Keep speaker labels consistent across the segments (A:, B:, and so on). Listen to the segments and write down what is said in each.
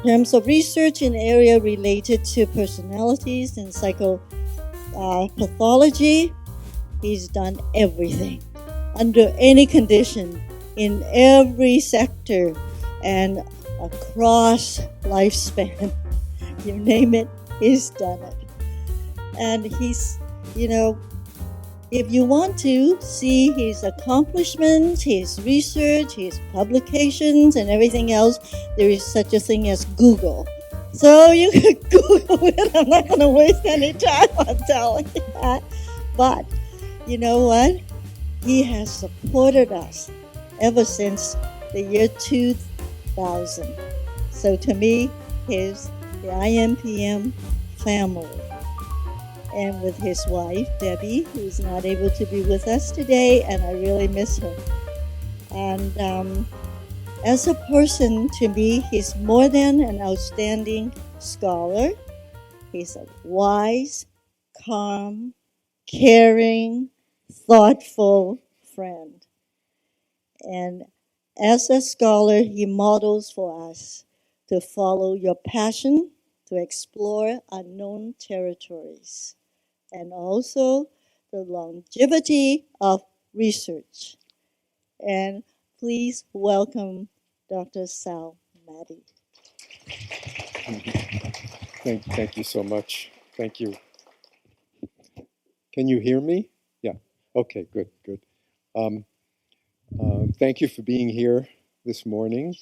A: terms of research in area related to personalities and psychopathology, he's done everything under any condition in every sector and across lifespan. You name it, he's done it. And he's, if you want to see his accomplishments, his research, his publications, and everything else, there is such a thing as Google. So you can Google it. I'm not going to waste any time on telling you that. But you know what? He has supported us ever since the year 2000. So to me, he's the INPM family. And with his wife, Debbie, who's not able to be with us today, and I really miss her. And as a person, to me, he's more than an outstanding scholar. He's a wise, calm, caring, thoughtful friend. And as a scholar, he models for us to follow your passion, to explore unknown territories, and also the longevity of research. And please welcome Dr. Sal Maddi.
B: Thank you so much. Thank you. Can you hear me? Yeah. Okay, good. Thank you for being here this morning.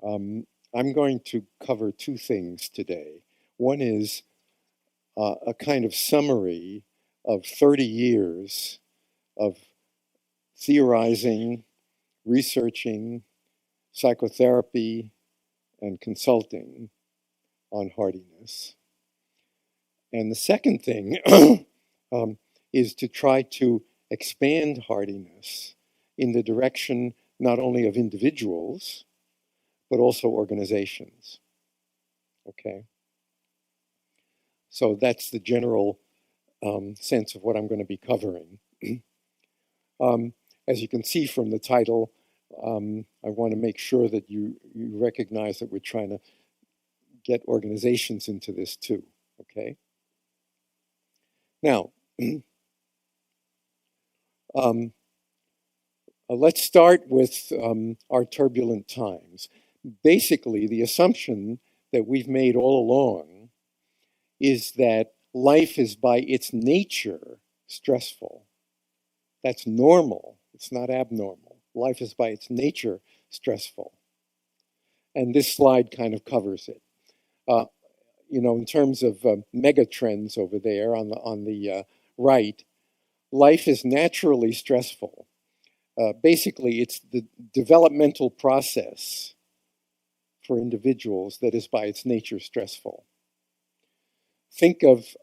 B: I'm going to cover two things today. One is a kind of summary of 30 years of theorizing, researching, psychotherapy, and consulting on hardiness. And the second thing is to try to expand hardiness in the direction not only of individuals, but also organizations. Okay? So that's the general sense of what I'm going to be covering. As you can see from the title, I want to make sure that you recognize that we're trying to get organizations into this too, okay? Now, let's start with our turbulent times. Basically, the assumption that we've made all along is that life is by its nature stressful. That's normal. It's not abnormal. Life is by its nature stressful. And this slide kind of covers it. In terms of mega trends over there on the right, life is naturally stressful. Basically, it's the developmental process for individuals that is by its nature stressful. Think of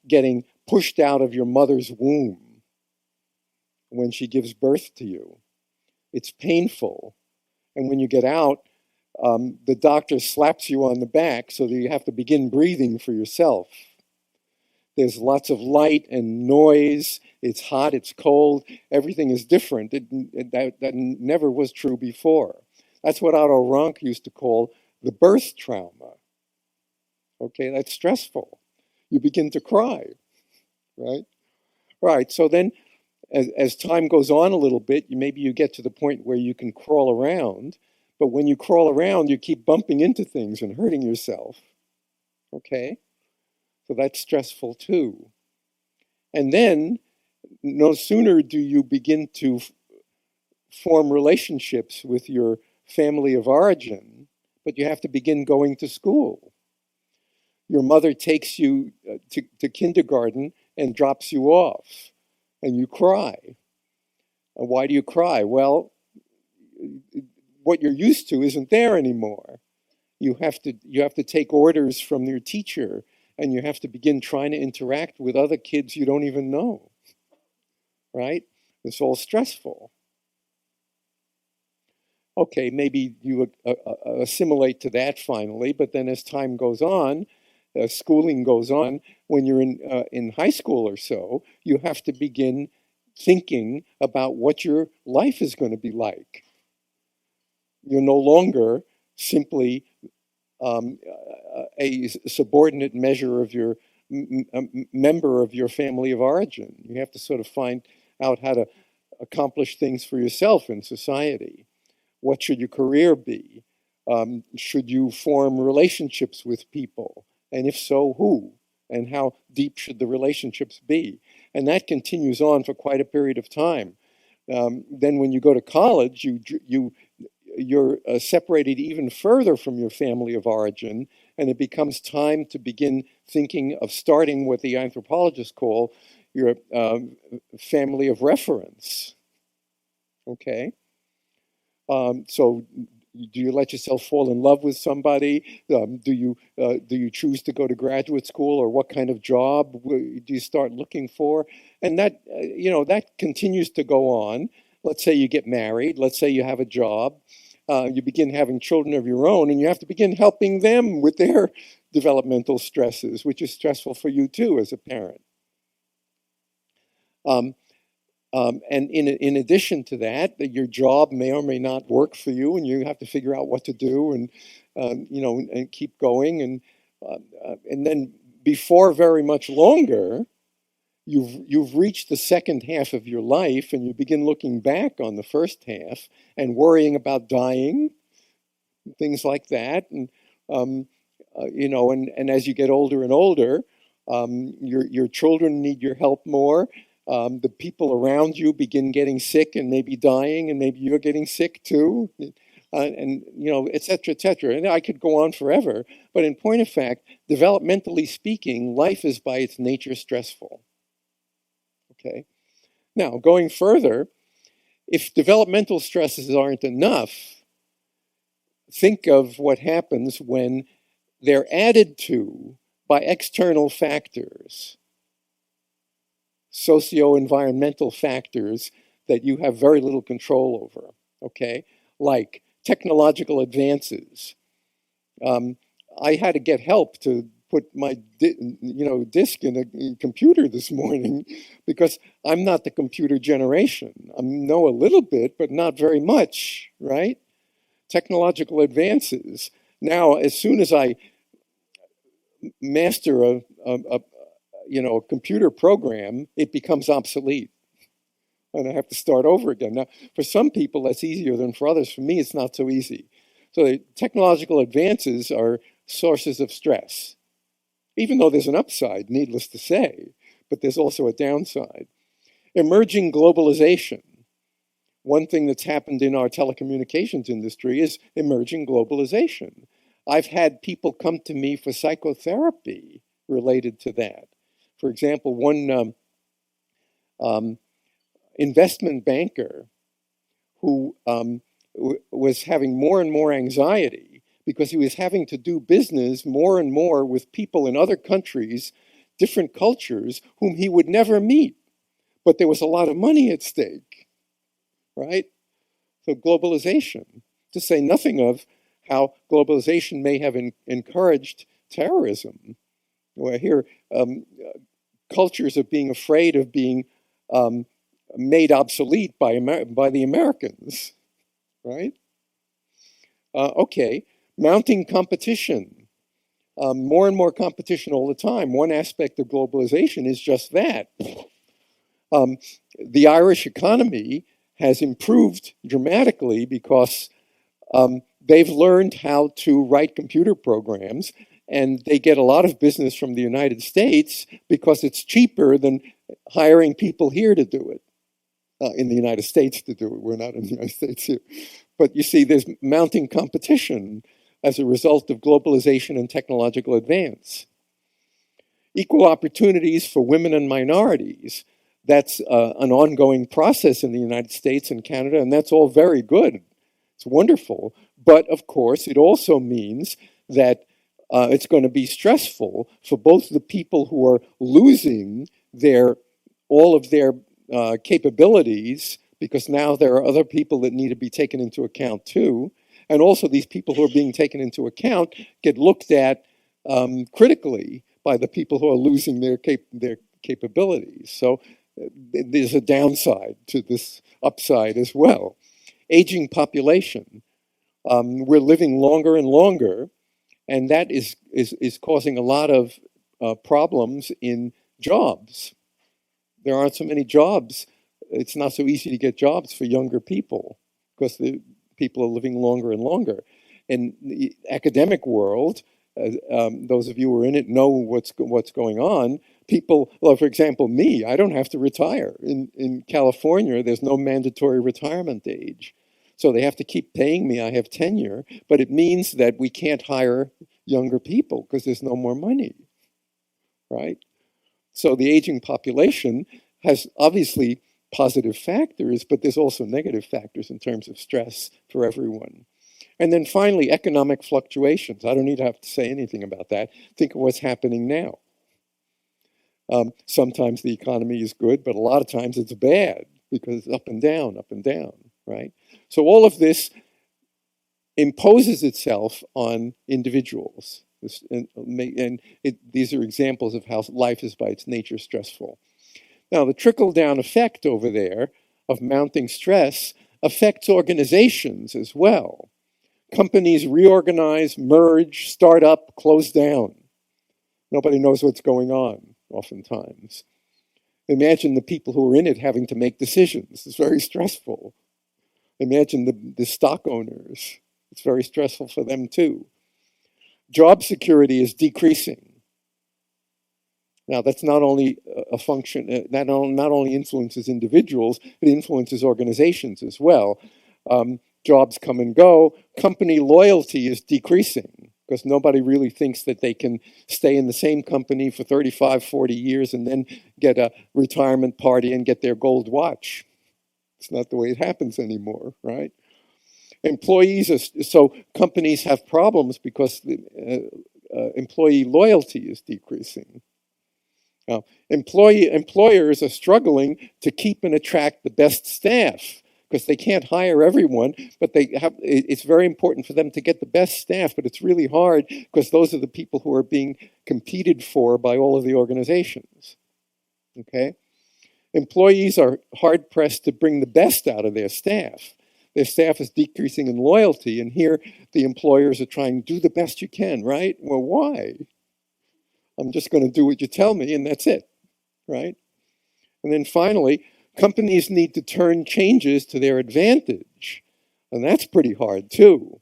B: getting pushed out of your mother's womb when she gives birth to you. It's painful. And when you get out, the doctor slaps you on the back so that you have to begin breathing for yourself. There's lots of light and noise. It's hot, it's cold. Everything is different. That never was true before. That's what Otto Rank used to call the birth trauma. Okay, that's stressful. You begin to cry, right? Right, so then as time goes on a little bit, maybe you get to the point where you can crawl around, but when you crawl around, you keep bumping into things and hurting yourself, okay? So that's stressful too. And then, no sooner do you begin to form relationships with your family of origin, but you have to begin going to school. Your mother takes you to kindergarten and drops you off, and you cry. And why do you cry? Well, what you're used to isn't there anymore. You have to take orders from your teacher, and you have to begin trying to interact with other kids you don't even know, right? It's all stressful. Okay, maybe you assimilate to that finally, but then as time goes on, schooling goes on, when you're in high school or so, you have to begin thinking about what your life is going to be like. You're no longer simply a subordinate measure of your member of your family of origin. You have to sort of find out how to accomplish things for yourself in society. What should your career be? Should you form relationships with people? And if so, who? And how deep should the relationships be? And that continues on for quite a period of time. Then when you go to college, you're separated even further from your family of origin, and it becomes time to begin thinking of starting what the anthropologists call your family of reference. Okay? So do you let yourself fall in love with somebody? Do you choose to go to graduate school, or what kind of job do you start looking for? And that that continues to go on. Let's say you get married. Let's say you have a job. You begin having children of your own, and you have to begin helping them with their developmental stresses, which is stressful for you too as a parent. And in addition to that, your job may or may not work for you, and you have to figure out what to do, and and keep going, and then before very much longer, you've reached the second half of your life, and you begin looking back on the first half and worrying about dying, things like that, and and as you get older and older, your children need your help more. The people around you begin getting sick and maybe dying, and maybe you're getting sick too, and et cetera, et cetera. And I could go on forever, but in point of fact, developmentally speaking, life is by its nature stressful. Okay. Now, going further, if developmental stresses aren't enough, think of what happens when they're added to by external factors, socio-environmental factors that you have very little control over, okay? Like technological advances. I had to get help to put my disk in a computer this morning because I'm not the computer generation. I know a little bit, but not very much, right? Technological advances. Now, as soon as I master a computer program, it becomes obsolete. And I have to start over again. Now, for some people, that's easier than for others. For me, it's not so easy. So the technological advances are sources of stress, even though there's an upside, needless to say, but there's also a downside. Emerging globalization. One thing that's happened in our telecommunications industry is emerging globalization. I've had people come to me for psychotherapy related to that. For example, one investment banker who was having more and more anxiety because he was having to do business more and more with people in other countries, different cultures, whom he would never meet. But there was a lot of money at stake, right? So globalization, to say nothing of how globalization may have encouraged terrorism. Where here, cultures are being afraid of being made obsolete by the Americans, right? Okay, mounting competition. More and more competition all the time. One aspect of globalization is just that. The Irish economy has improved dramatically because they've learned how to write computer programs, and they get a lot of business from the United States because it's cheaper than hiring people here to do it, in the United States to do it. We're not in the United States here. But you see, there's mounting competition as a result of globalization and technological advance. Equal opportunities for women and minorities. That's an ongoing process in the United States and Canada, and that's all very good. It's wonderful. But of course, it also means that it's going to be stressful for both the people who are losing all of their capabilities, because now there are other people that need to be taken into account too, and also these people who are being taken into account get looked at critically by the people who are losing their capabilities. So there's a downside to this upside as well. Aging population. We're living longer and longer, And that is causing a lot of problems in jobs. There aren't so many jobs. It's not so easy to get jobs for younger people because the people are living longer and longer. In the academic world, those of you who are in it know what's going on. People, well, for example, me, I don't have to retire. In California, there's no mandatory retirement age. So they have to keep paying me. I have tenure, but it means that we can't hire younger people because there's no more money, right? So the aging population has obviously positive factors, but there's also negative factors in terms of stress for everyone. And then finally, economic fluctuations. I don't need to have to say anything about that. Think of what's happening now. Sometimes the economy is good, but a lot of times it's bad because it's up and down, right? So all of this imposes itself on individuals. These are examples of how life is by its nature stressful. Now, the trickle-down effect over there of mounting stress affects organizations as well. Companies reorganize, merge, start up, close down. Nobody knows what's going on, oftentimes. Imagine the people who are in it having to make decisions. It's very stressful. Imagine the stock owners. It's very stressful for them too. Job security is decreasing. Now, that's not only a function, that not only influences individuals, it influences organizations as well. Jobs come and go. Company loyalty is decreasing because nobody really thinks that they can stay in the same company for 35, 40 years and then get a retirement party and get their gold watch. It's not the way it happens anymore, right? So companies have problems because the employee loyalty is decreasing. Now, employers are struggling to keep and attract the best staff because they can't hire everyone, but it's very important for them to get the best staff, but it's really hard because those are the people who are being competed for by all of the organizations, okay? Employees are hard-pressed to bring the best out of their staff. Their staff is decreasing in loyalty, and here the employers are trying to do the best you can, right? Well, why? I'm just going to do what you tell me, and that's it, right? And then finally, companies need to turn changes to their advantage, and that's pretty hard too.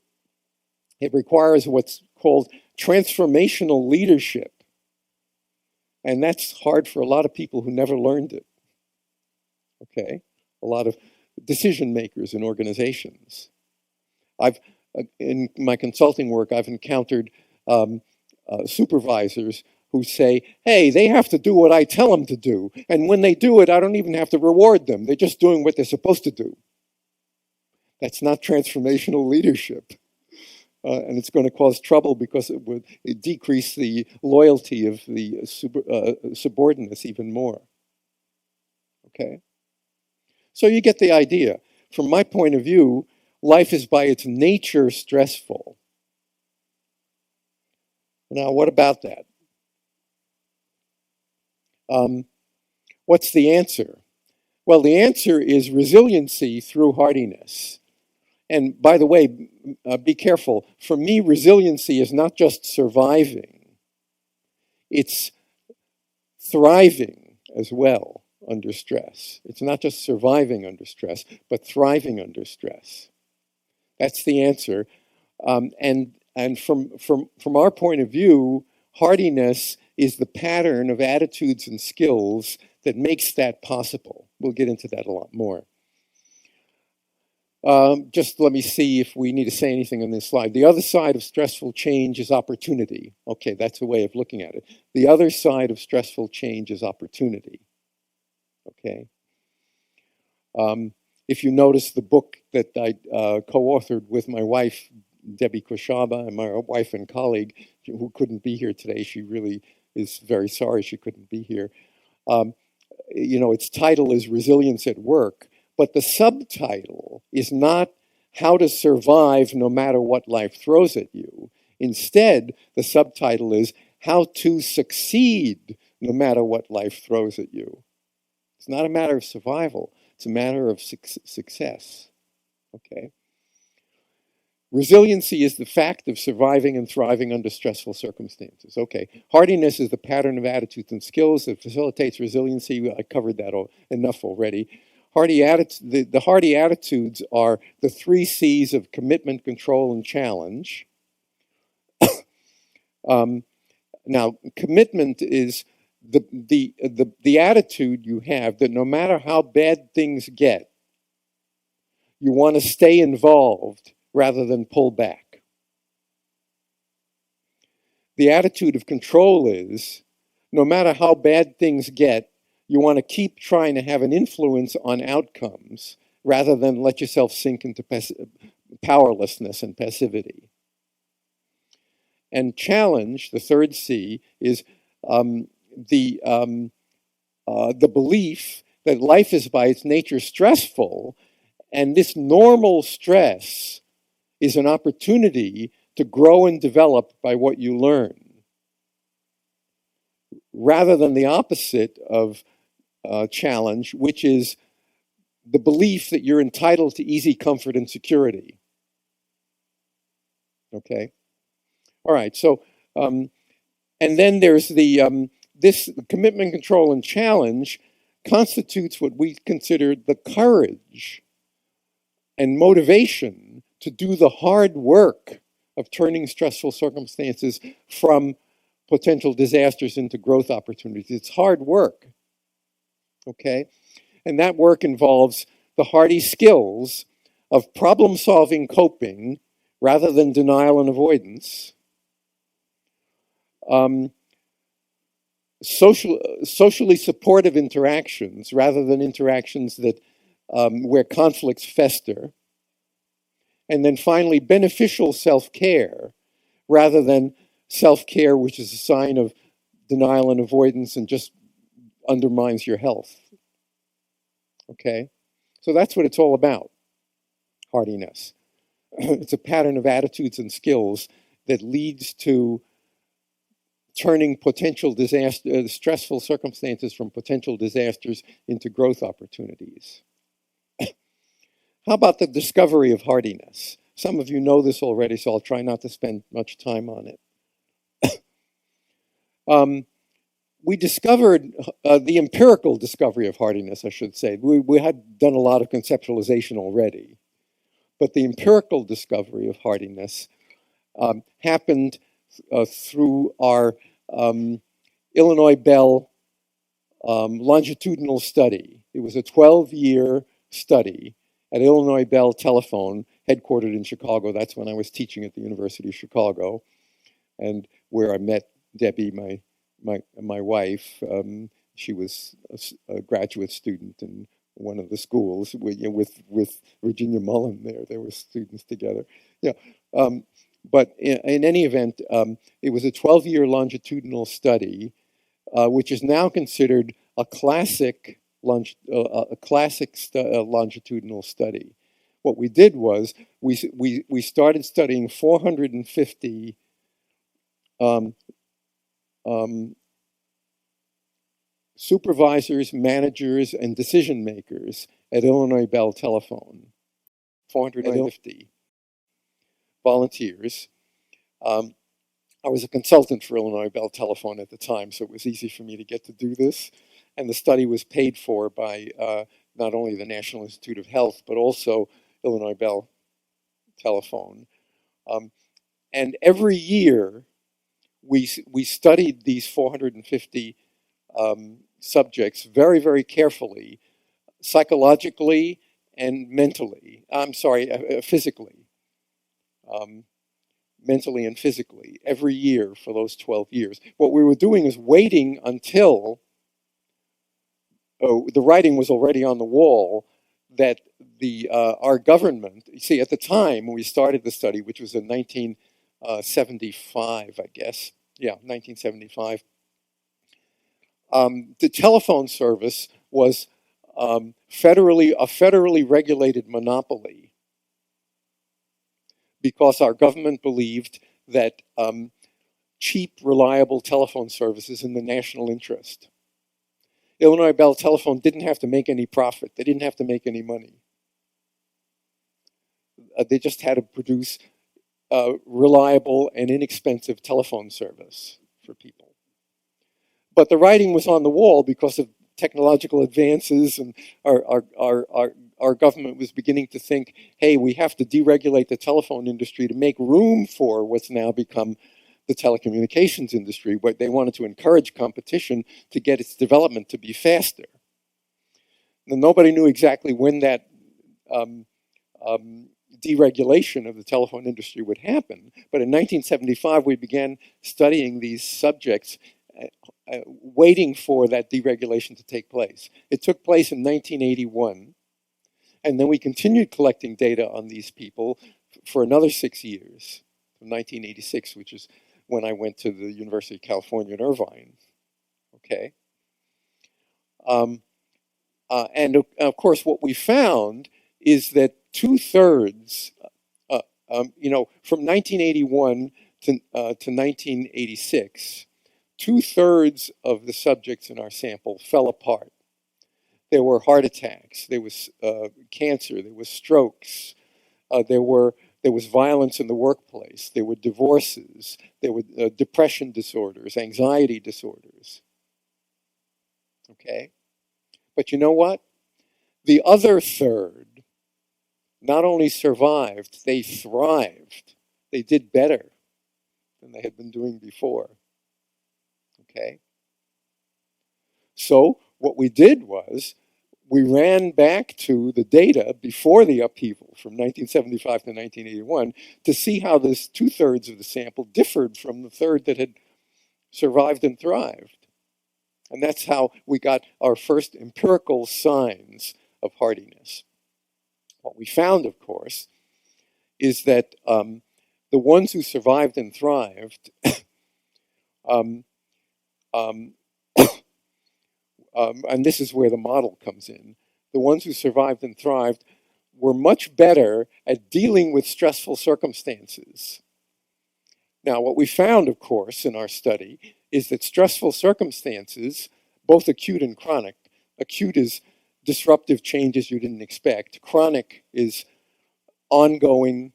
B: It requires what's called transformational leadership, and that's hard for a lot of people who never learned it, okay? A lot of decision makers in organizations. In my consulting work, I've encountered supervisors who say, hey, they have to do what I tell them to do. And when they do it, I don't even have to reward them. They're just doing what they're supposed to do. That's not transformational leadership. And it's going to cause trouble because it would decrease the loyalty of the subordinates even more. Okay? So you get the idea. From my point of view, life is by its nature stressful. Now, what about that? What's the answer? Well, the answer is resiliency through hardiness. And by the way, be careful. For me, resiliency is not just surviving. It's thriving as well under stress. It's not just surviving under stress, but thriving under stress. That's the answer. And from our point of view, hardiness is the pattern of attitudes and skills that makes that possible. We'll get into that a lot more. Just let me see if we need to say anything on this slide. The other side of stressful change is opportunity. Okay, that's a way of looking at it. The other side of stressful change is opportunity. Okay. If you notice the book that I co-authored with my wife, Debbie Koshaba, and my wife and colleague, who couldn't be here today, she really is very sorry she couldn't be here. Its title is Resilience at Work, but the subtitle is not how to survive no matter what life throws at you. Instead, the subtitle is how to succeed no matter what life throws at you. It's not a matter of survival, it's a matter of success, okay? Resiliency is the fact of surviving and thriving under stressful circumstances. Okay. Hardiness is the pattern of attitudes and skills that facilitates resiliency. I covered that enough already. The hardy attitudes are the 3 C's of commitment, control, and challenge. Now, commitment is the attitude you have that no matter how bad things get, you want to stay involved rather than pull back. The attitude of control is no matter how bad things get, you want to keep trying to have an influence on outcomes rather than let yourself sink into powerlessness and passivity. And challenge, the 3rd C, is the belief that life is by its nature stressful, and this normal stress is an opportunity to grow and develop by what you learn, rather than the opposite of challenge, which is the belief that you're entitled to easy comfort and security. Okay? All right, so, and then there's this commitment, control, and challenge constitutes what we consider the courage and motivation to do the hard work of turning stressful circumstances from potential disasters into growth opportunities. It's hard work, okay? And that work involves the hardy skills of problem-solving coping rather than denial and avoidance, socially supportive interactions rather than interactions that where conflicts fester, and then finally beneficial self-care rather than self-care which is a sign of denial and avoidance and just undermines your health. Okay, so that's what it's all about, hardiness. It's a pattern of attitudes and skills that leads to turning potential stressful circumstances from potential disasters into growth opportunities. How about the discovery of hardiness? Some of you know this already, so I'll try not to spend much time on it. We discovered the empirical discovery of hardiness, I should say. We had done a lot of conceptualization already, but the empirical discovery of hardiness happened through our Illinois Bell longitudinal study. It was a 12-year study at Illinois Bell Telephone, headquartered in Chicago. That's when I was teaching at the University of Chicago, and where I met Debbie, my wife. She was a graduate student in one of the schools with Virginia Mullen there. They were students together. Yeah. But in any event, it was a 12-year longitudinal study, which is now considered a classic longitudinal study. What we did was we started studying 450 supervisors, managers, and decision makers at Illinois Bell Telephone. 450 volunteers. I was a consultant for Illinois Bell Telephone at the time, so it was easy for me to get to do this. And the study was paid for by not only the National Institute of Health, but also Illinois Bell Telephone. And every year, we studied these 450 subjects very, very carefully, psychologically and mentally. Physically. Mentally and physically, every year for those 12 years. What we were doing is waiting until the writing was already on the wall that our government, you see, at the time when we started the study, which was in 1975, I guess. Yeah, 1975. The telephone service was a federally regulated monopoly, because our government believed that cheap, reliable telephone service is in the national interest. Illinois Bell Telephone didn't have to make any profit. They didn't have to make any money. They just had to produce reliable and inexpensive telephone service for people. But the writing was on the wall because of technological advances, and our government was beginning to think, hey, we have to deregulate the telephone industry to make room for what's now become the telecommunications industry, where they wanted to encourage competition to get its development to be faster. Now, nobody knew exactly when that deregulation of the telephone industry would happen, but in 1975 we began studying these subjects, waiting for that deregulation to take place. It took place in 1981, and then we continued collecting data on these people for another 6 years, from 1986, which is when I went to the University of California in Irvine. Okay. And of course, what we found is that 2/3, from 1981 to 1986, 2/3 of the subjects in our sample fell apart. There were heart attacks, there was cancer, there was strokes, there was violence in the workplace, there were divorces, there were depression disorders, anxiety disorders. Okay? But you know what? The other third not only survived, they thrived. They did better than they had been doing before. Okay? So what we did was we ran back to the data before the upheaval from 1975 to 1981 to see how this 2/3 of the sample differed from the third that had survived and thrived. And that's how we got our first empirical signs of hardiness. What we found, of course, is that the ones who survived and thrived and this is where the model comes in, the ones who survived and thrived were much better at dealing with stressful circumstances. Now, what we found, of course, in our study is that stressful circumstances, both acute and chronic, acute is disruptive changes you didn't expect. Chronic is ongoing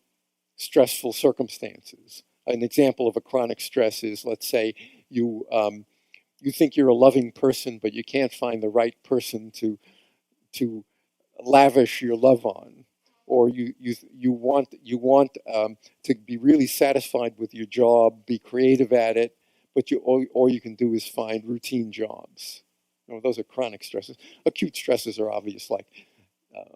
B: stressful circumstances. An example of a chronic stress is, let's say, you think you're a loving person, but you can't find the right person to lavish your love on, or you want to be really satisfied with your job, be creative at it, but all you can do is find routine jobs. Those are chronic stresses. Acute stresses are obvious, like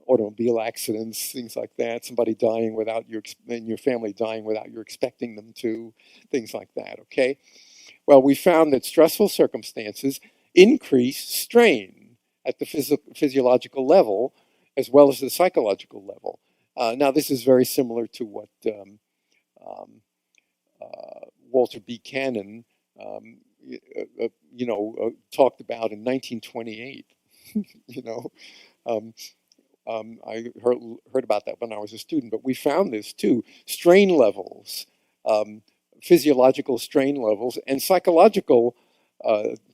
B: automobile accidents, things like that. Somebody dying without and your family dying without you expecting them to, things like that. Okay. Well, we found that stressful circumstances increase strain at the physiological level as well as the psychological level. Now, this is very similar to what Walter B. Cannon, talked about in 1928. I heard about that when I was a student, but we found this too. Strain levels, physiological strain levels, and psychological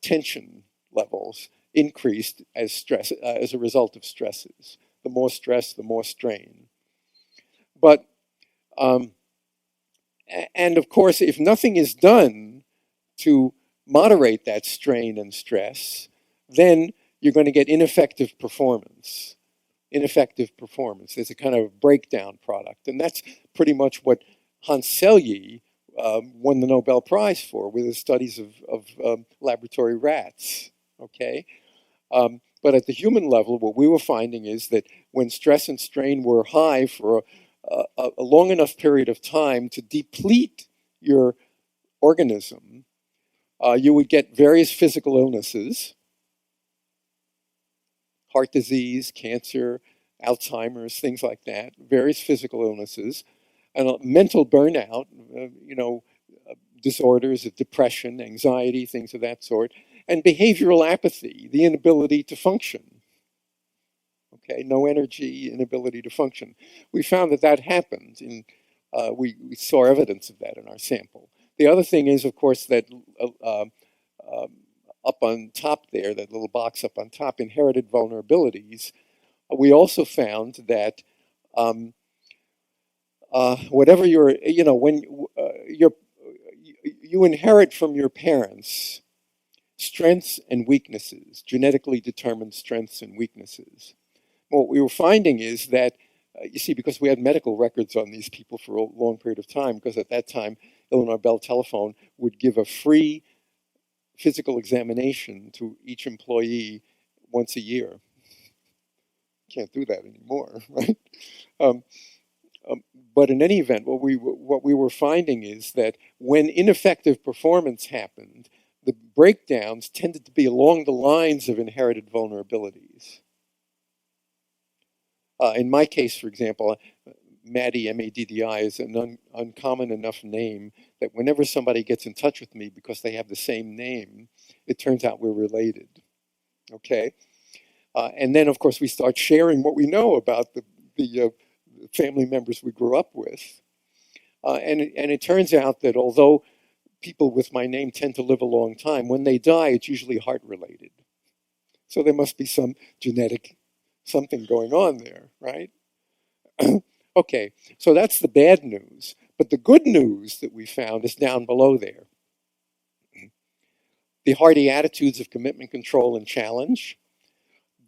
B: tension levels increased as a result of stresses. The more stress, the more strain. But and of course, if nothing is done to moderate that strain and stress, then you're going to get ineffective performance. Ineffective performance. There's a kind of breakdown product, and that's pretty much what Hans Selye won the Nobel Prize for, with his studies of laboratory rats. Okay, but at the human level, what we were finding is that when stress and strain were high for a long enough period of time to deplete your organism, you would get various physical illnesses, heart disease, cancer, Alzheimer's, things like that, various physical illnesses, and mental burnout, disorders of depression, anxiety, things of that sort, and behavioral apathy, the inability to function. Okay, no energy, inability to function. We found that happened, we saw evidence of that in our sample. The other thing is, of course, that up on top there, that little box up on top, inherited vulnerabilities, we also found that whatever you inherit from your parents strengths and weaknesses, genetically determined strengths and weaknesses. What we were finding is that, you see, because we had medical records on these people for a long period of time, because at that time, Illinois Bell Telephone would give a free physical examination to each employee once a year. Can't do that anymore, right? But in any event, what we were finding is that when ineffective performance happened, the breakdowns tended to be along the lines of inherited vulnerabilities. In my case, for example, Maddi, M-A-D-D-I, is an uncommon enough name that whenever somebody gets in touch with me because they have the same name, it turns out we're related, okay? And then, of course, we start sharing what we know about the family members we grew up with. And it turns out that although people with my name tend to live a long time, when they die, it's usually heart-related. So there must be some genetic something going on there, right? Okay, so that's the bad news. But the good news that we found is down below there. The hearty attitudes of commitment, control, and challenge.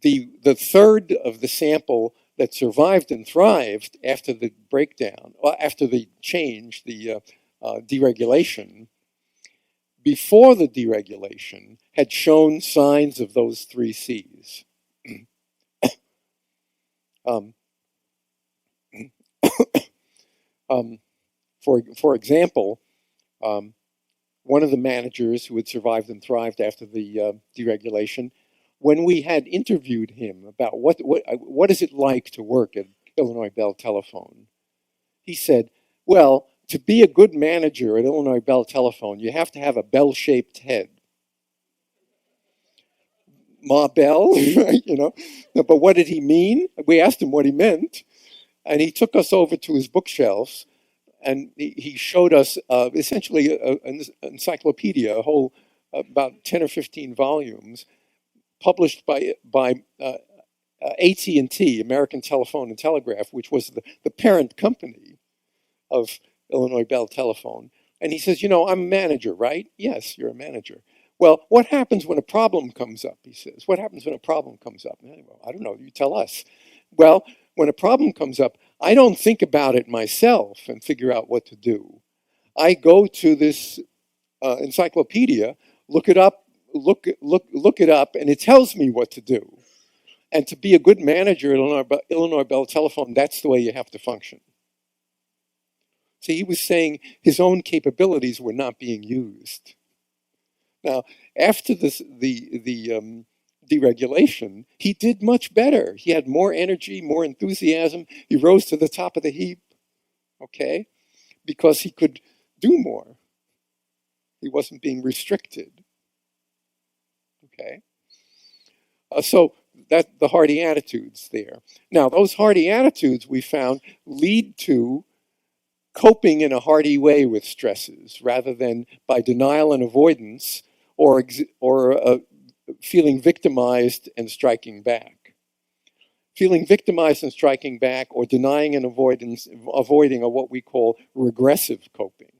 B: The third of the sample that survived and thrived after the breakdown, after the change, the deregulation, before the deregulation, had shown signs of those three C's. For example, one of the managers who had survived and thrived after the deregulation, when we had interviewed him about what is it like to work at Illinois Bell Telephone, he said, well, to be a good manager at Illinois Bell Telephone, you have to have a bell-shaped head. Ma Bell, you know. But what did he mean? We asked him what he meant, and he took us over to his bookshelves, and he showed us essentially an encyclopedia, a whole about 10 or 15 volumes, published by AT&T, American Telephone and Telegraph, which was the parent company of Illinois Bell Telephone. And he says, you know, I'm a manager, right? Yes, you're a manager. Well, what happens when a problem comes up, he says. What happens when a problem comes up? I don't know, you tell us. Well, when a problem comes up, I don't think about it myself and figure out what to do. I go to this encyclopedia, look it up, and it tells me what to do. And to be a good manager at Illinois Bell Telephone, that's the way you have to function. See, he was saying his own capabilities were not being used. Now, after the deregulation, he did much better. He had more energy, more enthusiasm. He rose to the top of the heap, okay, because he could do more. He wasn't being restricted, okay. So that the hearty attitudes there. Now, those hearty attitudes we found lead to coping in a hearty way with stresses rather than by denial and avoidance or feeling victimized and striking back. Feeling victimized and striking back or denying and avoiding are what we call regressive coping.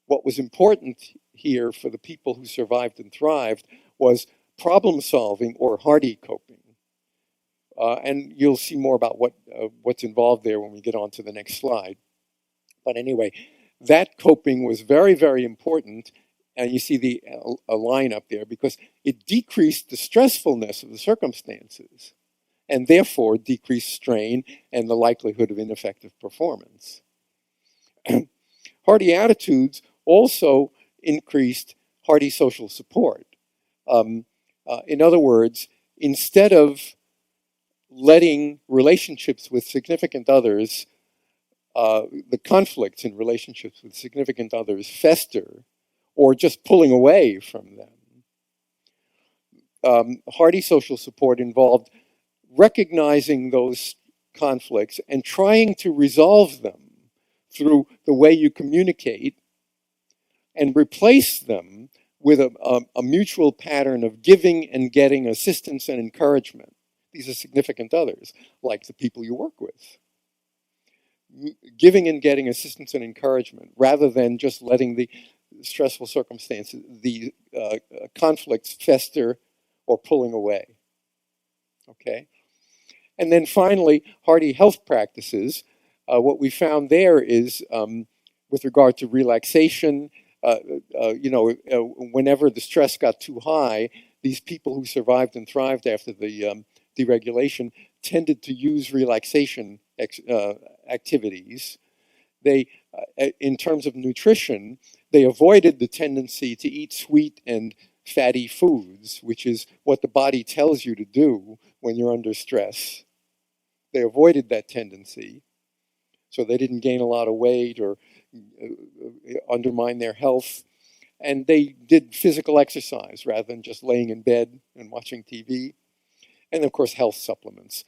B: What was important here for the people who survived and thrived was problem solving or hearty coping. And you'll see more about what's involved there when we get on to the next slide. But anyway, that coping was very, very important. And you see a line up there because it decreased the stressfulness of the circumstances and therefore decreased strain and the likelihood of ineffective performance. Hearty attitudes also increased hearty social support. In other words, instead of letting relationships with significant others, the conflicts in relationships with significant others fester, or just pulling away from them. Hearty social support involved recognizing those conflicts and trying to resolve them through the way you communicate and replace them with a mutual pattern of giving and getting assistance and encouragement. These are significant others, like the people you work with. giving and getting assistance and encouragement rather than just letting the stressful circumstances, the conflicts fester or pulling away. Okay? And then finally, hearty health practices. What we found there is with regard to relaxation, whenever the stress got too high, these people who survived and thrived after the deregulation tended to use relaxation activities. They, in terms of nutrition, they avoided the tendency to eat sweet and fatty foods, which is what the body tells you to do when you're under stress. They avoided that tendency, so they didn't gain a lot of weight or undermine their health. And they did physical exercise rather than just laying in bed and watching TV. And of course, health supplements.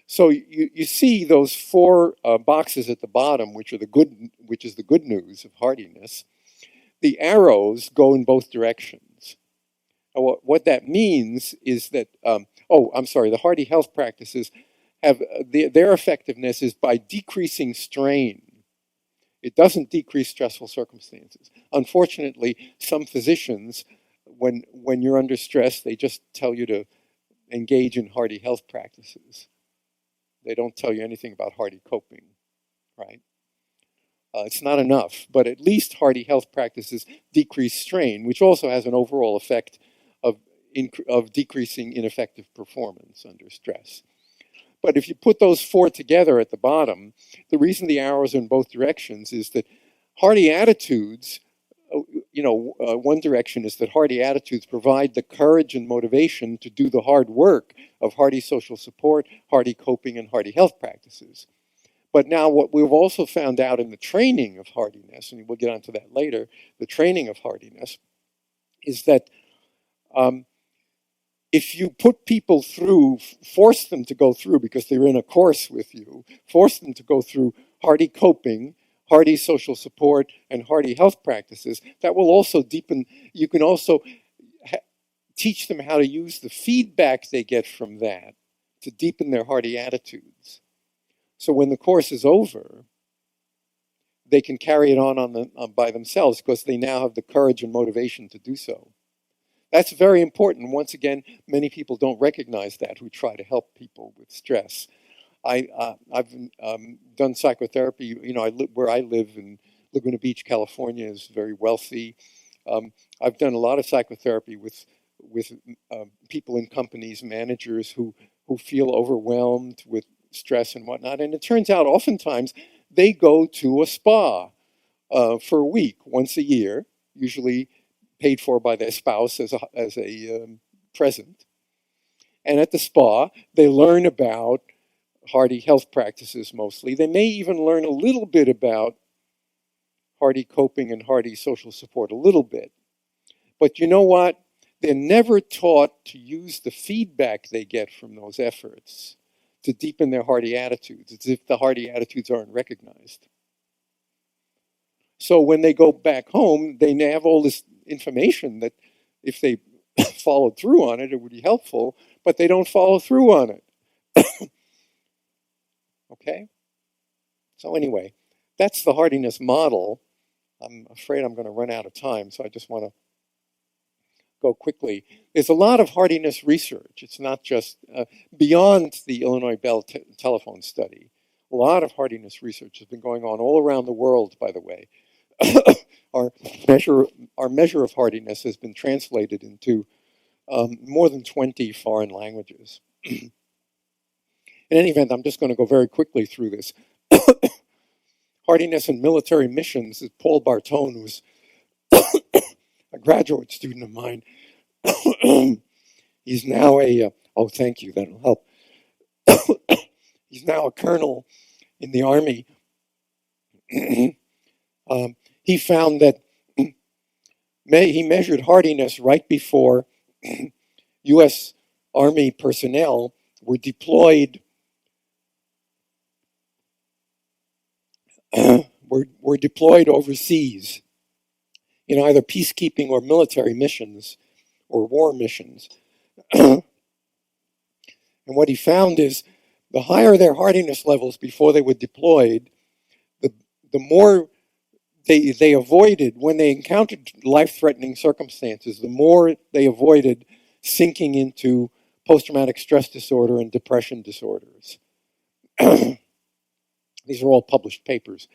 B: So you see those four boxes at the bottom, which is the good news of hardiness. The arrows go in both directions. What that means is that, the hearty health practices have their effectiveness is by decreasing strain. It doesn't decrease stressful circumstances. Unfortunately, some physicians, when you're under stress, they just tell you to engage in hearty health practices. They don't tell you anything about hearty coping, right? It's not enough, but at least hearty health practices decrease strain, which also has an overall effect of decreasing ineffective performance under stress. But if you put those four together at the bottom, the reason the arrows are in both directions is that hearty attitudes, one direction is that hearty attitudes provide the courage and motivation to do the hard work of hearty social support, hearty coping, and hearty health practices. But now what we've also found out in the training of hardiness, and we'll get onto that later, the training of hardiness, is that if you put people through, force them to go through, because they're in a course with you, force them to go through hearty coping, hearty social support, and hearty health practices, that will also deepen. You can also teach them how to use the feedback they get from that to deepen their hearty attitudes. So when the course is over, they can carry it on by themselves because they now have the courage and motivation to do so. That's very important. Once again, many people don't recognize that who try to help people with stress. I've done psychotherapy. Where I live in Laguna Beach, California, is very wealthy. I've done a lot of psychotherapy with people in companies, managers who feel overwhelmed with stress and whatnot. And it turns out oftentimes they go to a spa for a week, once a year, usually paid for by their spouse as a present. And at the spa, they learn about hearty health practices mostly. They may even learn a little bit about hearty coping and hearty social support, a little bit. But you know what? They're never taught to use the feedback they get from those efforts to deepen their hearty attitudes. It's as if the hearty attitudes aren't recognized. So when they go back home, they have all this information that if they followed through on it, it would be helpful, but they don't follow through on it. Okay? So anyway, that's the hardiness model. I'm afraid I'm going to run out of time, so I just want to go quickly. There's a lot of hardiness research. It's not just beyond the Illinois Bell telephone study. A lot of hardiness research has been going on all around the world, by the way. Our measure of hardiness has been translated into more than 20 foreign languages. In any event, I'm just going to go very quickly through this. Hardiness in military missions is Paul Bartone, who's a graduate student of mine. He's now thank you, that'll help. He's now a colonel in the Army. He found that he measured hardiness right before U.S. Army personnel were deployed were deployed overseas in either peacekeeping or military missions or war missions. And what he found is The higher their hardiness levels before they were deployed, the more they avoided, when they encountered life-threatening circumstances, the more they avoided sinking into post-traumatic stress disorder and depression disorders. These are all published papers.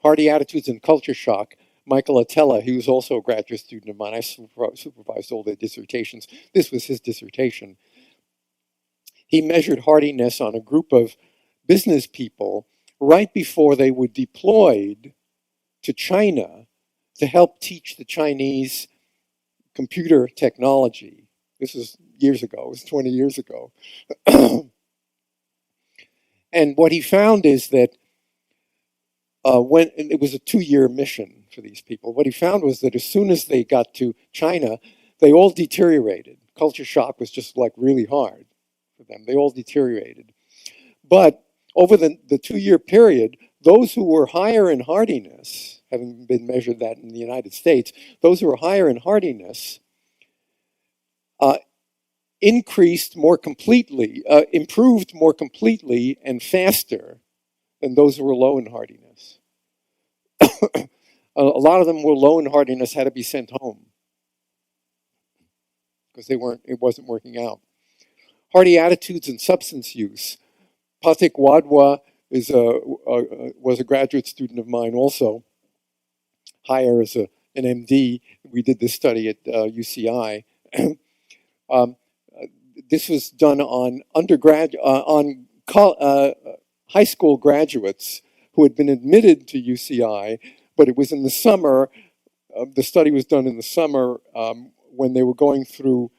B: Hearty Attitudes and Culture Shock. Michael Attella, he was also a graduate student of mine. I supervised all their dissertations. This was his dissertation. He measured hardiness on a group of business people right before they were deployed to China to help teach the Chinese computer technology. This was years ago, it was 20 years ago. And what he found is that when it was a 2-year mission for these people, what he found was that as soon as they got to China, they all deteriorated. Culture shock was just like really hard for them. They all deteriorated. But over the 2-year period, those who were higher in hardiness, having been measured that in the United States, those who were higher in hardiness increased more completely, improved more completely and faster than those who were low in hardiness. A lot of them were low in hardiness, had to be sent home because it wasn't working out. Hearty attitudes and substance use. Pathik Wadhwa was a graduate student of mine also, higher as an MD. We did this study at UCI. This was done on high school graduates who had been admitted to UCI, but it was in the summer. The study was done in the summer when they were going through,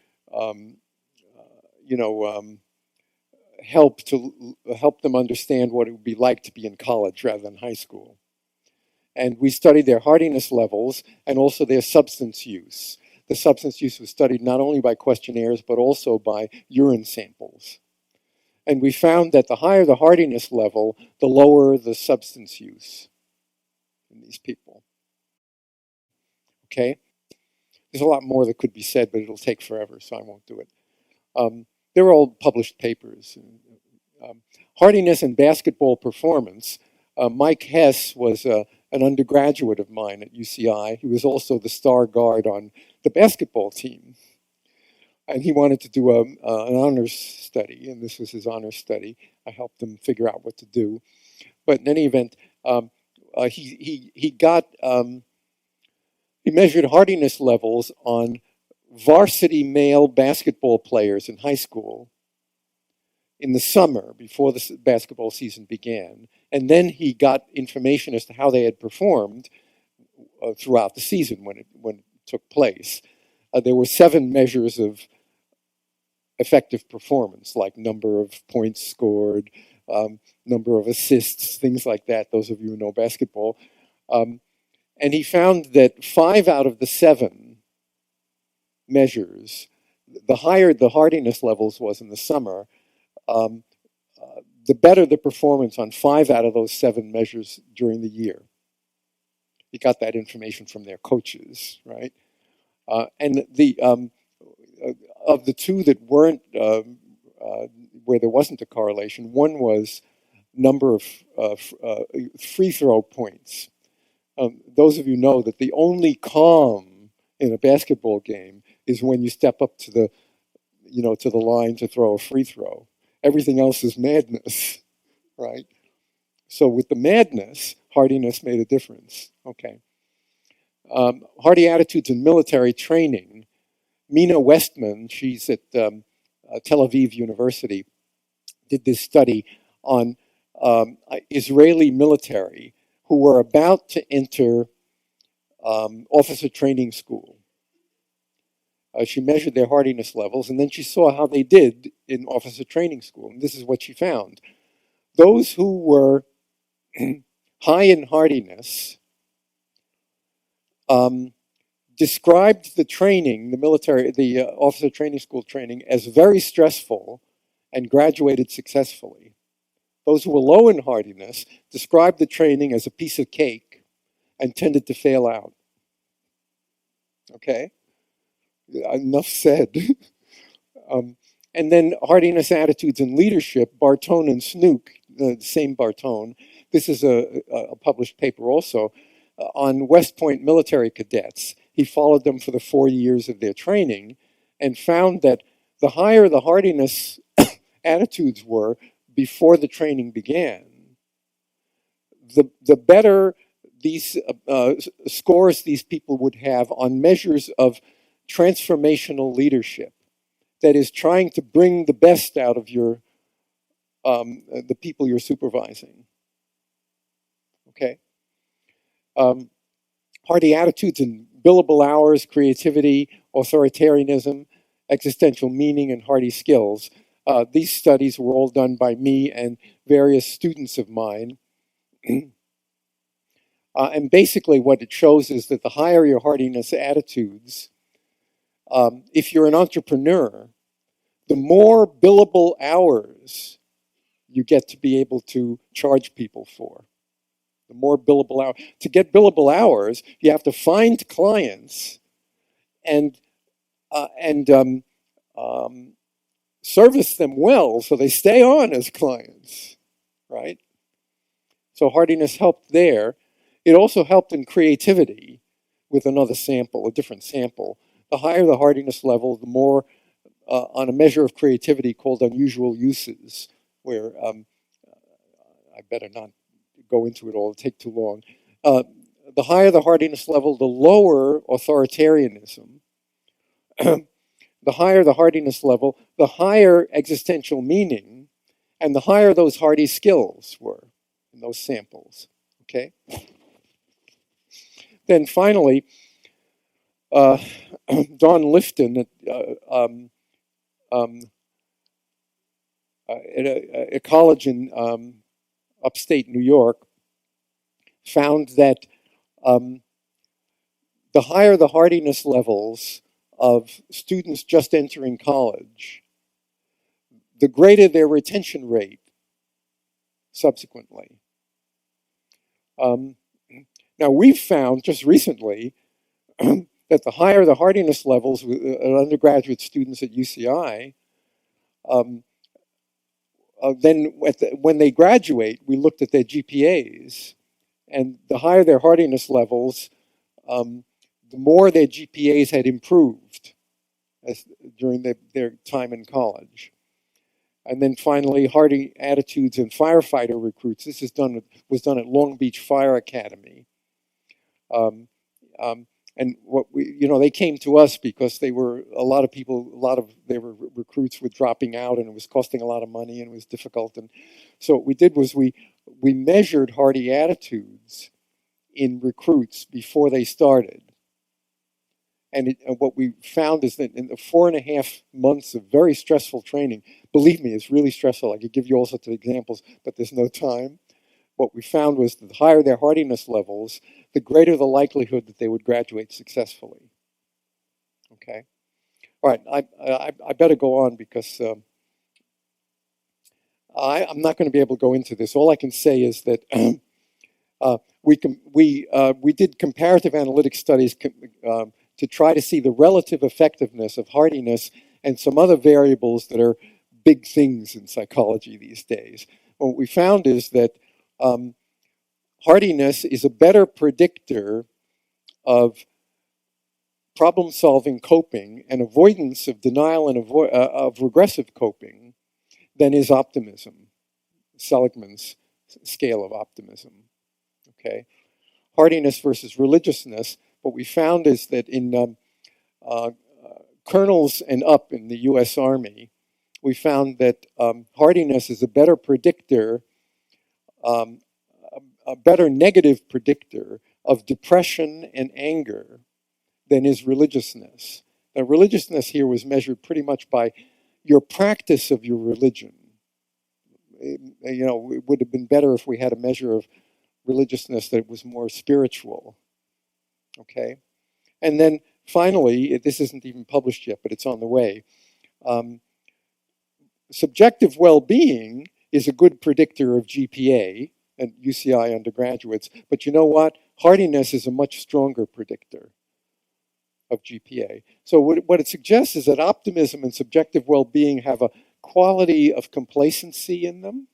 B: help them understand what it would be like to be in college rather than high school. And we studied their hardiness levels and also their substance use. The substance use was studied not only by questionnaires, but also by urine samples. And we found that the higher the hardiness level, the lower the substance use in these people. Okay? There's a lot more that could be said, but it'll take forever, so I won't do it. They're all published papers. Hardiness and basketball performance. Mike Hess was an undergraduate of mine at UCI. He was also the star guard on the basketball team. And he wanted to do an honors study, and this was his honors study. I helped him figure out what to do. But in any event, he measured hardiness levels on varsity male basketball players in high school in the summer before the basketball season began. And then he got information as to how they had performed throughout the season when it took place. There were 7 measures of effective performance, like number of points scored, number of assists, things like that, those of you who know basketball. And he found that 5 out of the 7 measures, the higher the hardiness levels was in the summer, the better the performance on 5 out of those 7 measures during the year. He got that information from their coaches, right? And of the 2 that weren't, where there wasn't a correlation, one was number of free throw points. Those of you know that the only calm in a basketball game is when you step up to the line to throw a free throw. Everything else is madness, right? So with the madness, hardiness made a difference. Okay. Hearty attitudes in military training. Mina Westman, she's at Tel Aviv University, did this study on Israeli military who were about to enter officer training school. She measured their hardiness levels, and then she saw how they did in officer training school. And this is what she found. Those who were high in hardiness described the training, the officer training school training, as very stressful and graduated successfully. Those who were low in hardiness described the training as a piece of cake and tended to fail out. Okay? Enough said. And then hardiness, attitudes, and leadership, Bartone and Snook, the same Bartone. This is a published paper also on West Point military cadets. He followed them for the 4 years of their training and found that the higher the hardiness attitudes were before the training began, the better these scores these people would have on measures of transformational leadership. That is, trying to bring the best out of your the people you're supervising. Okay. Hearty attitudes and billable hours, creativity, authoritarianism, existential meaning, and hearty skills. These studies were all done by me and various students of mine. And basically what it shows is that the higher your hardiness attitudes, if you're an entrepreneur, the more billable hours you get to be able to charge people for. The more billable hours. To get billable hours, you have to find clients and service them well so they stay on as clients, right? So hardiness helped there. It also helped in creativity with another sample, a different sample. The higher the hardiness level, the more on a measure of creativity called unusual uses, where I better not go into it all, it'll take too long. The higher the hardiness level, the lower authoritarianism. The higher the hardiness level, the higher existential meaning, and the higher those hardy skills were in those samples, okay? Then finally, Don Lifton at a college in upstate New York found that the higher the hardiness levels of students just entering college, the greater their retention rate subsequently. Now we've found just recently that the higher the hardiness levels with undergraduate students at UCI, then when they graduate, we looked at their GPAs, and the higher their hardiness levels, the more their GPAs had improved during their time in college. And then finally, hardy attitudes in firefighter recruits. This was done at Long Beach Fire Academy. And they came to us because they were their recruits were dropping out, and it was costing a lot of money, and it was difficult. And so what we did was we measured hardy attitudes in recruits before they started. And what we found is that in the 4.5 months of very stressful training, believe me, it's really stressful. I could give you all sorts of examples, but there's no time. What we found was that the higher their hardiness levels, the greater the likelihood that they would graduate successfully. Okay? All right, I better go on because I'm not going to be able to go into this. All I can say is that we did comparative analytic studies to try to see the relative effectiveness of hardiness and some other variables that are big things in psychology these days. What we found is that hardiness is a better predictor of problem-solving coping and avoidance of denial and of regressive coping than is optimism, Seligman's scale of optimism. Okay, hardiness versus religiousness. What we found is that in colonels and up in the U.S. Army, we found that hardiness is a better predictor, a better negative predictor of depression and anger than is religiousness. Now, religiousness here was measured pretty much by your practice of your religion. It would have been better if we had a measure of religiousness that was more spiritual. Okay? And then finally, this isn't even published yet, but it's on the way. Subjective well-being is a good predictor of GPA at UCI undergraduates, but you know what? Hardiness is a much stronger predictor. of GPA. So what it suggests is that optimism and subjective well-being have a quality of complacency in them,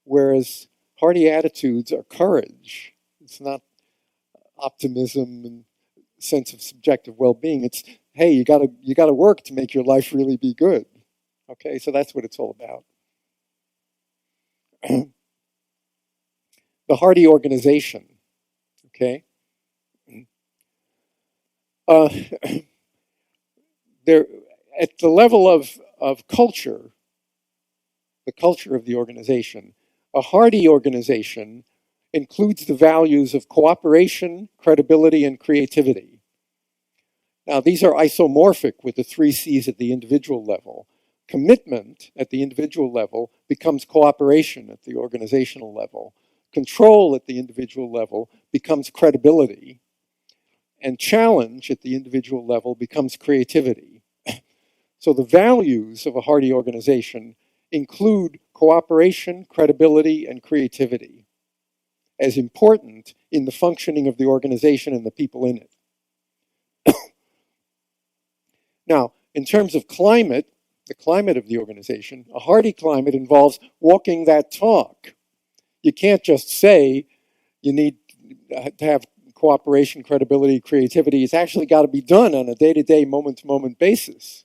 B: whereas hearty attitudes are courage. It's not optimism and sense of subjective well-being. It's, hey, you gotta work to make your life really be good. Okay, so that's what it's all about. The hearty organization. Okay. There, at the level of culture, the culture of the organization, a hearty organization includes the values of cooperation, credibility, and creativity. Now, these are isomorphic with the 3 C's at the individual level. Commitment at the individual level becomes cooperation at the organizational level. Control at the individual level becomes credibility. And challenge at the individual level becomes creativity. So the values of a hearty organization include cooperation, credibility, and creativity as important in the functioning of the organization and the people in it. Now, in terms of climate, the climate of the organization, a hearty climate involves walking that talk. You can't just say you need to have cooperation, credibility, creativity. It's actually got to be done on a day-to-day, moment-to-moment basis.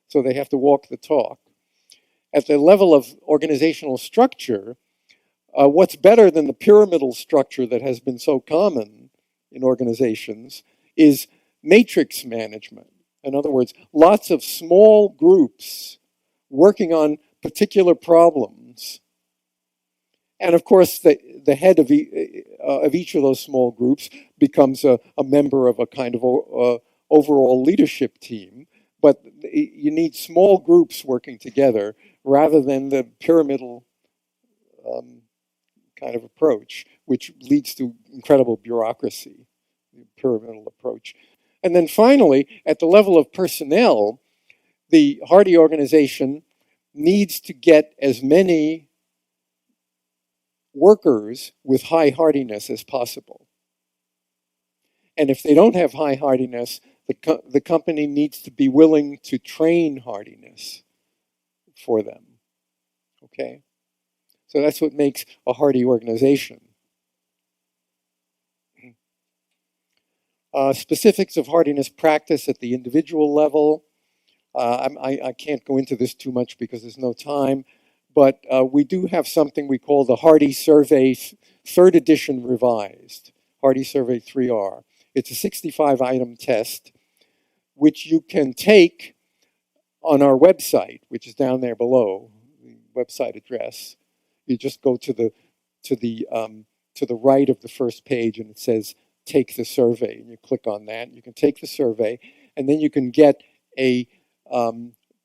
B: So they have to walk the talk. At the level of organizational structure, what's better than the pyramidal structure that has been so common in organizations is matrix management. In other words, lots of small groups working on particular problems. And of course, the head of each of those small groups becomes a member of a kind of overall leadership team. But you need small groups working together rather than the pyramidal kind of approach, which leads to incredible bureaucracy, the pyramidal approach. And then finally, at the level of personnel, the hearty organization needs to get as many workers with high hardiness as possible. And if they don't have high hardiness, the company needs to be willing to train hardiness for them. Okay? So that's what makes a hearty organization. Specifics of hardiness practice at the individual level. I can't go into this too much because there's no time, but we do have something we call the Hardy Survey, 3rd edition revised, Hardy Survey 3R. It's a 65-item test, which you can take on our website, which is down there below, the website address. You just go to the right of the first page, and it says take the survey, and you click on that. You can take the survey, and then you can get a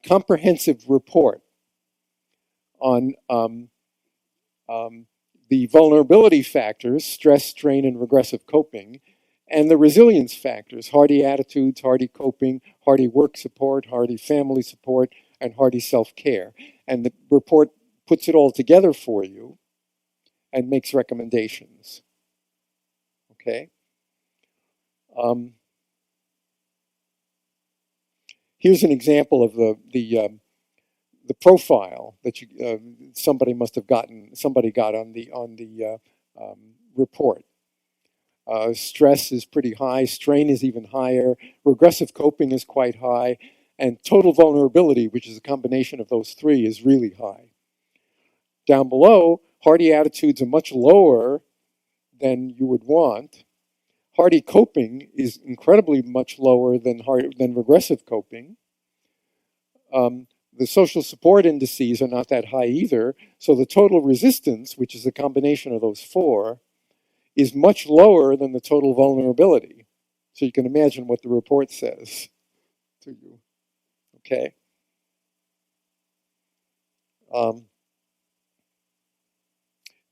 B: comprehensive report on the vulnerability factors, stress, strain, and regressive coping, and the resilience factors, hardy attitudes, hardy coping, hardy work support, hardy family support, and hardy self-care. And the report puts it all together for you and makes recommendations. Okay? Here's an example of the profile that somebody got on the report. Stress is pretty high, strain is even higher, regressive coping is quite high, and total vulnerability, which is a combination of those 3, is really high. Down below, hardy attitudes are much lower than you would want. Hardy coping is incredibly much lower than regressive coping. The social support indices are not that high either, so the total resistance, which is a combination of those 4, is much lower than the total vulnerability. So you can imagine what the report says to you. Okay?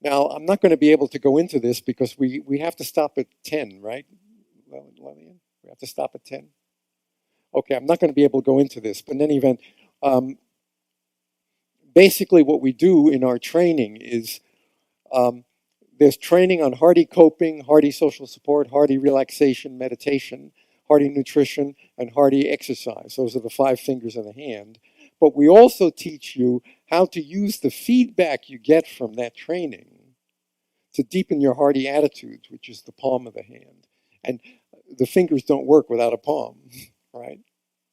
B: Now, I'm not going to be able to go into this because we have to stop at 10, right? We have to stop at 10? Okay, I'm not going to be able to go into this, but in any event, basically what we do in our training is there's training on hardy coping, hardy social support, hardy relaxation, meditation, hearty nutrition, and hearty exercise. Those are the 5 fingers in the hand. But we also teach you how to use the feedback you get from that training to deepen your hearty attitudes, which is the palm of the hand. And the fingers don't work without a palm, right?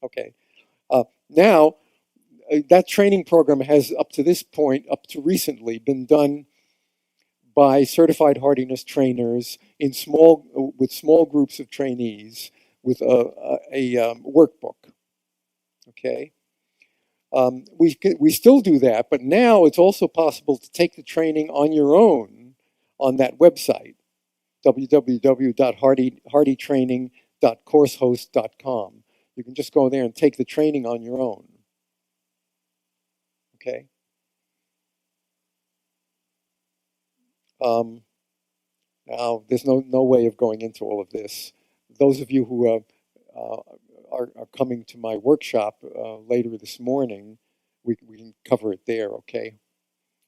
B: Okay. Now, that training program has, up to this point, up to recently, been done by certified hardiness trainers with small groups of trainees with a workbook. Okay. We still do that, but now it's also possible to take the training on your own on that website, www.heartytraining.coursehost.com. You can just go there and take the training on your own. Okay. Now, there's no way of going into all of this. Those of you who are coming to my workshop later this morning, we can cover it there, okay?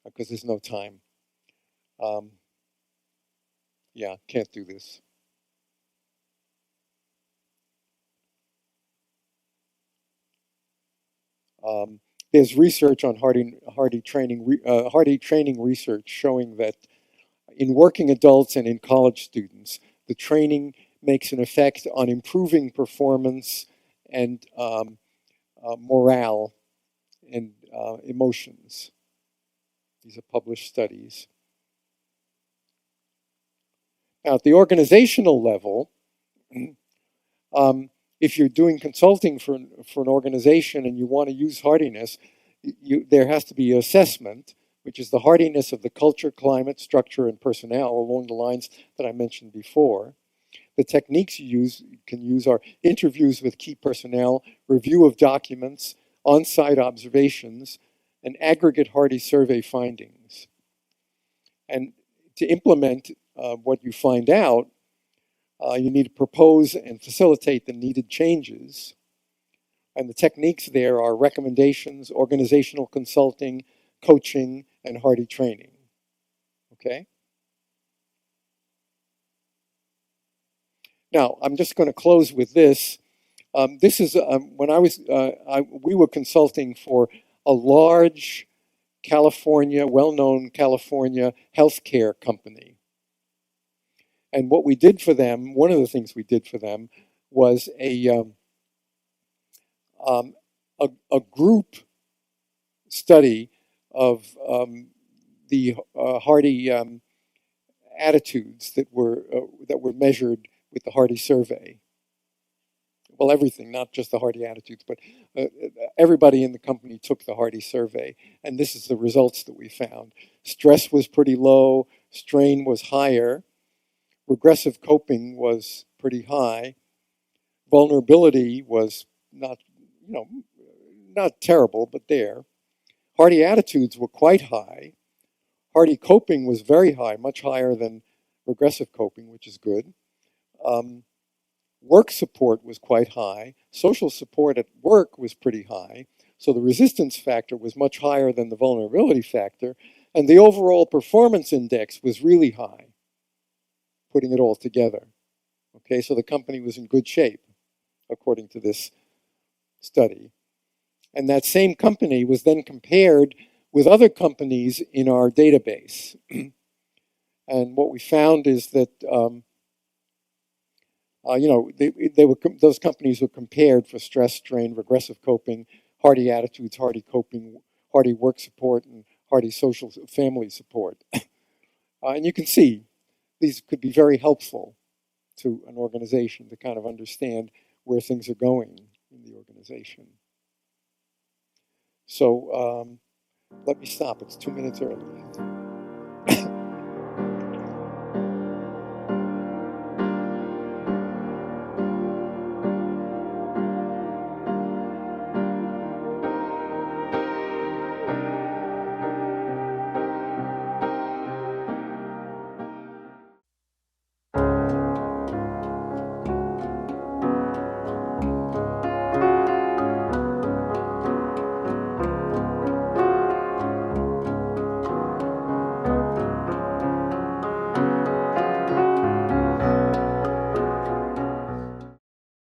B: Because there's no time. Yeah, can't do this. There's research on hearty training research showing that in working adults and in college students, the training makes an effect on improving performance and morale and emotions. These are published studies. Now, at the organizational level, if you're doing consulting for an organization and you want to use hardiness, there has to be an assessment, which is the hardiness of the culture, climate, structure, and personnel along the lines that I mentioned before. The techniques you can use are interviews with key personnel, review of documents, on-site observations, and aggregate Hardy survey findings. And to implement what you find out, you need to propose and facilitate the needed changes. And the techniques there are recommendations, organizational consulting, coaching, and Hardy training. Okay? Now, I'm just going to close with this. This is when we were consulting for a large California, well-known California healthcare company. And what we did for them, one of the things we did for them was a group study of the Hardy attitudes that were measured with the Hardy survey. Well, everything, not just the Hardy attitudes, but everybody in the company took the Hardy survey, and this is the results that we found. Stress was pretty low, strain was higher, regressive coping was pretty high, vulnerability was not terrible, but there. Hardy attitudes were quite high. Hardy coping was very high, much higher than regressive coping, which is good. Work support was quite high. Social support at work was pretty high. So the resistance factor was much higher than the vulnerability factor. And the overall performance index was really high, putting it all together. Okay, so the company was in good shape, according to this study. And that same company was then compared with other companies in our database. And what we found is that those companies were compared for stress, strain, regressive coping, Hardy attitudes, Hardy coping, Hardy work support, and Hardy social family support. And you can see these could be very helpful to an organization to kind of understand where things are going in the organization. So let me stop. It's 2 minutes early.